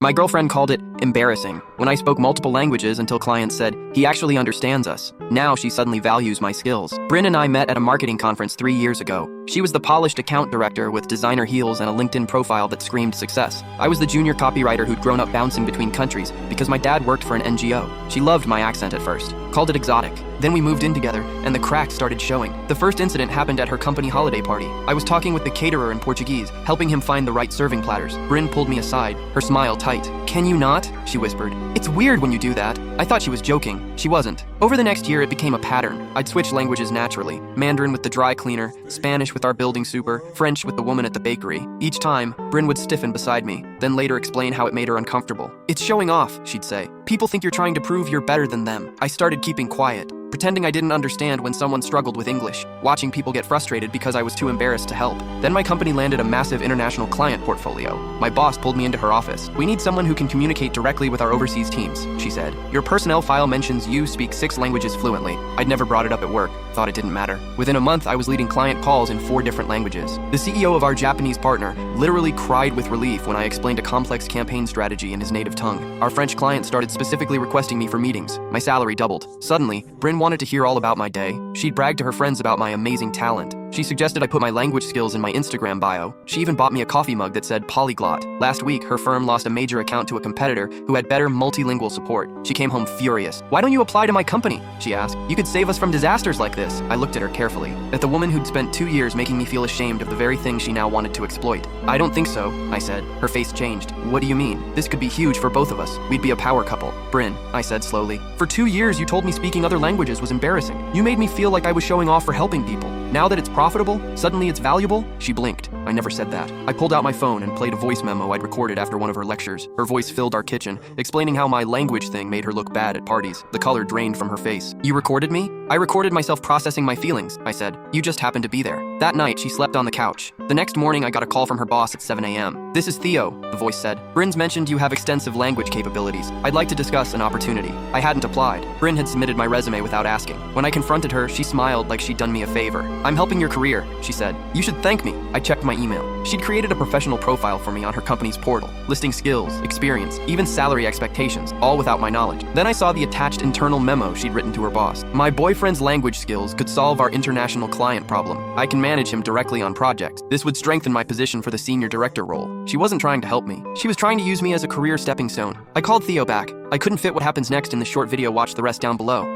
My girlfriend called it embarrassing when I spoke multiple languages until clients said, he actually understands us. Now she suddenly values my skills. Bryn and I met at a marketing conference 3 years ago. She was the polished account director with designer heels and a LinkedIn profile that screamed success. I was the junior copywriter who'd grown up bouncing between countries because my dad worked for an NGO. She loved my accent at first, called it exotic. Then we moved in together, and the cracks started showing. The first incident happened at her company holiday party. I was talking with the caterer in Portuguese, helping him find the right serving platters. Bryn pulled me aside, her smile tight. "Can you not?" she whispered. "It's weird when you do that." I thought she was joking. She wasn't. Over the next year, it became a pattern. I'd switch languages naturally. Mandarin with the dry cleaner, Spanish with our building super, French with the woman at the bakery. Each time, Bryn would stiffen beside me, then later explain how it made her uncomfortable. "It's showing off," she'd say. "People think you're trying to prove you're better than them." I started keeping quiet, pretending I didn't understand when someone struggled with English, watching people get frustrated because I was too embarrassed to help. Then my company landed a massive international client portfolio. My boss pulled me into her office. "We need someone who can communicate directly with our overseas teams," she said. "Your personnel file mentions you speak 6 languages fluently." I'd never brought it up at work, thought it didn't matter. Within a month, I was leading client calls in 4 different languages. The CEO of our Japanese partner literally cried with relief when I explained a complex campaign strategy in his native tongue. Our French client started specifically requesting me for meetings. My salary doubled. Suddenly, Bryn wanted to hear all about my day. She'd bragged to her friends about my amazing talent. She suggested I put my language skills in my Instagram bio. She even bought me a coffee mug that said Polyglot. Last week, her firm lost a major account to a competitor who had better multilingual support. She came home furious. "Why don't you apply to my company?" she asked. "You could save us from disasters like this." I looked at her carefully. At the woman who'd spent 2 years making me feel ashamed of the very thing she now wanted to exploit. "I don't think so," I said. Her face changed. "What do you mean? This could be huge for both of us. We'd be a power couple." "Bryn," I said slowly, "for 2 years you told me speaking other languages was embarrassing. You made me feel like I was showing off for helping people. Now that it's profitable, suddenly it's valuable?" She blinked. "I never said that." I pulled out my phone and played a voice memo I'd recorded after one of her lectures. Her voice filled our kitchen, explaining how my language thing made her look bad at parties. The color drained from her face. "You recorded me?" "I recorded myself processing my feelings," I said. "You just happened to be there." That night, she slept on the couch. The next morning, I got a call from her boss at 7 a.m. "This is Theo," the voice said. "Bryn's mentioned you have extensive language capabilities. I'd like to discuss an opportunity." I hadn't applied. Bryn had submitted my resume without asking. When I confronted her, she smiled like she'd done me a favor. "I'm helping your career," she said. "You should thank me." I checked my email. She'd created a professional profile for me on her company's portal, listing skills, experience, even salary expectations, all without my knowledge. Then I saw the attached internal memo she'd written to her boss. "My boyfriend's language skills could solve our international client problem. I can manage him directly on projects. This would strengthen my position for the senior director role." She wasn't trying to help me. She was trying to use me as a career stepping stone. I called Theo back. I couldn't fit what happens next in the short video. Watch the rest down below.